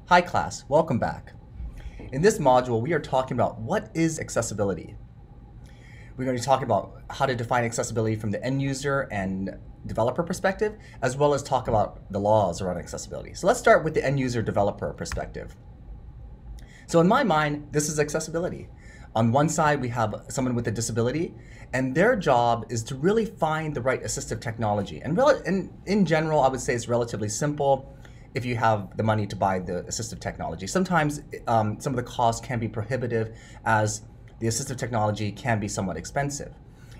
Hi class, welcome back. In this module, we are talking about what is accessibility. We're going to talk about how to define accessibility from the end user and developer perspective, as well as talk about the laws around accessibility. So let's start with the end user developer perspective. So in my mind, this is accessibility. On one side, we have someone with a disability, and their job is to really find the right assistive technology. And in general, I would say it's relatively simple if you have the money to buy the assistive technology. Sometimes some of the costs can be prohibitive, as the assistive technology can be somewhat expensive.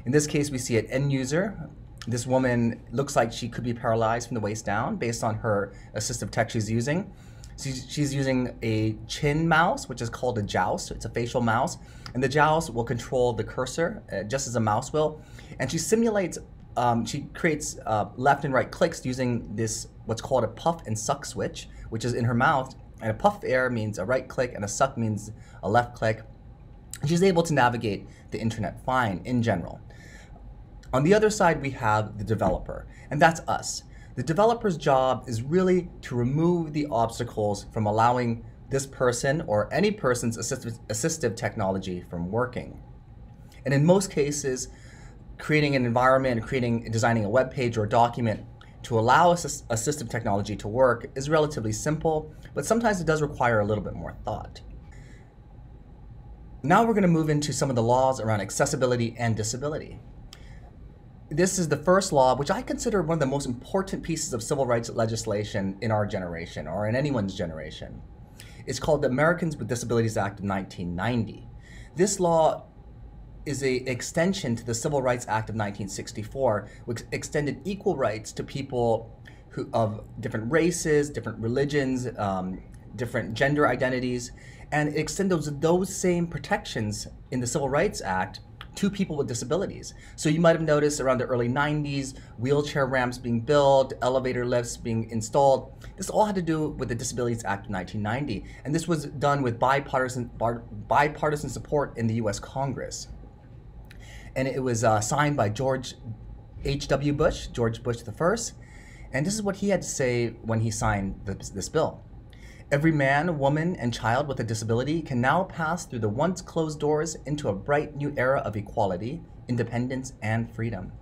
In this case, we see an end user. This woman looks like she could be paralyzed from the waist down based on her assistive tech she's using. She's using a chin mouse, which is called a joust. It's a facial mouse, and the joust will control the cursor just as a mouse will. And she simulates, she creates left and right clicks using this what's called a puff and suck switch, which is in her mouth. And a puff of air means a right click, and a suck means a left click. And she's able to navigate the internet fine in general. On the other side, we have the developer, and that's us. The developer's job is really to remove the obstacles from allowing this person or any person's assistive technology from working. And in most cases, creating an environment, designing a web page or a document to allow assistive technology to work is relatively simple, but sometimes it does require a little bit more thought. Now we're going to move into some of the laws around accessibility and disability. This is the first law, which I consider one of the most important pieces of civil rights legislation in our generation, or in anyone's generation. It's called the Americans with Disabilities Act of 1990. This law is an extension to the Civil Rights Act of 1964, which extended equal rights to people of different races, different religions, different gender identities, and it extended those same protections in the Civil Rights Act to people with disabilities. So you might have noticed around the early 90s, wheelchair ramps being built, elevator lifts being installed. This all had to do with the Disabilities Act of 1990, and this was done with bipartisan support in the US Congress. And it was signed by George H.W. Bush, George Bush I, and this is what he had to say when he signed this bill. Every man, woman, and child with a disability can now pass through the once closed doors into a bright new era of equality, independence, and freedom.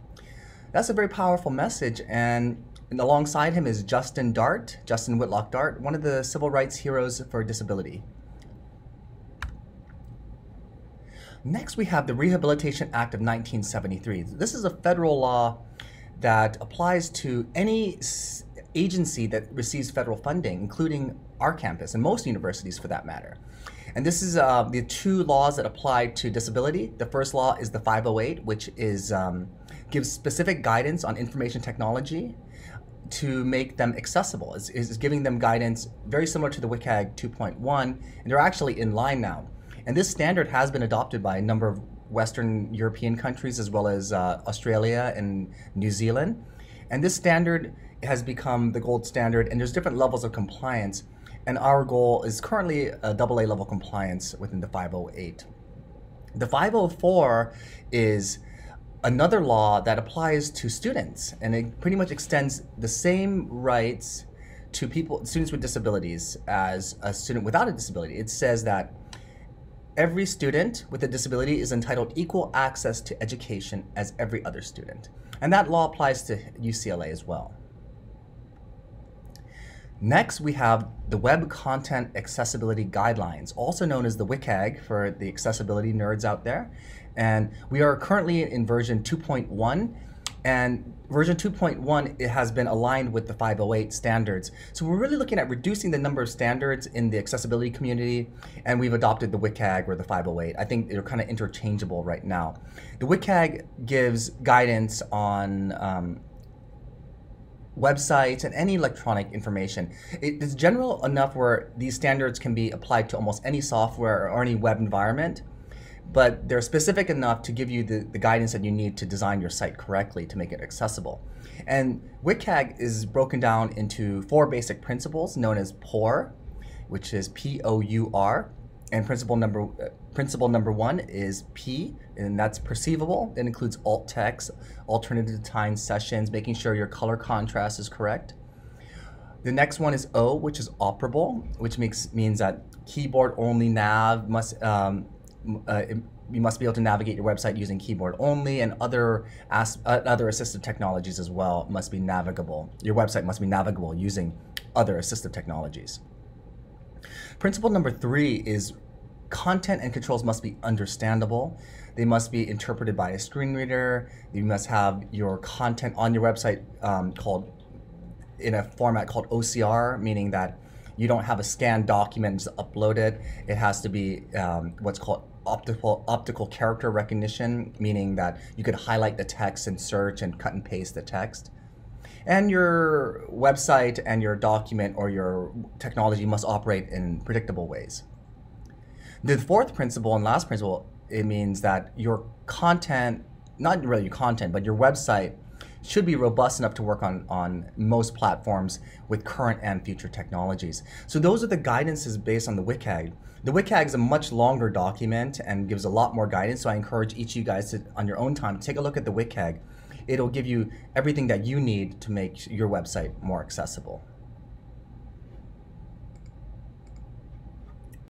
That's a very powerful message, and alongside him is Justin Whitlock Dart, one of the civil rights heroes for disability. Next, we have the Rehabilitation Act of 1973. This is a federal law that applies to any agency that receives federal funding, including our campus and most universities for that matter. And this is the two laws that apply to disability. The first law is the 508, which gives specific guidance on information technology to make them accessible. It's giving them guidance very similar to the WCAG 2.1, and they're actually in line now. And this standard has been adopted by a number of Western European countries, as well as Australia and New Zealand. And this standard has become the gold standard, and there's different levels of compliance. And our goal is currently a AA level compliance within the 508. The 504 is another law that applies to students, and it pretty much extends the same rights to students with disabilities as a student without a disability. It says that every student with a disability is entitled equal access to education as every other student. And that law applies to UCLA as well. Next, we have the Web Content Accessibility Guidelines, also known as the WCAG for the accessibility nerds out there. And we are currently in version 2.1. And version 2.1, it has been aligned with the 508 standards. So we're really looking at reducing the number of standards in the accessibility community, and we've adopted the WCAG or the 508. I think they're kind of interchangeable right now. The WCAG gives guidance on websites and any electronic information. It is general enough where these standards can be applied to almost any software or any web environment, but they're specific enough to give you the guidance that you need to design your site correctly to make it accessible. And WCAG is broken down into 4 basic principles known as POUR, which is P-O-U-R, and principle number 1 is P, and that's perceivable. It includes alt text, alternative time sessions, making sure your color contrast is correct. The next one is O, which is operable, which means that keyboard only nav must you must be able to navigate your website using keyboard only, and other assistive technologies as well must be navigable. Your website must be navigable using other assistive technologies. Principle number 3 is content and controls must be understandable. They must be interpreted by a screen reader. You must have your content on your website in a format called OCR, meaning that you don't have a scanned document and just upload it. It has to be what's called optical character recognition, meaning that you could highlight the text and search and cut and paste the text. And your website and your document or your technology must operate in predictable ways. The fourth principle and last principle, it means that your content, not really your content, but your website should be robust enough to work on most platforms with current and future technologies. So those are the guidances based on the WCAG. The WCAG is a much longer document and gives a lot more guidance, so I encourage each of you guys to, on your own time, take a look at the WCAG. It'll give you everything that you need to make your website more accessible.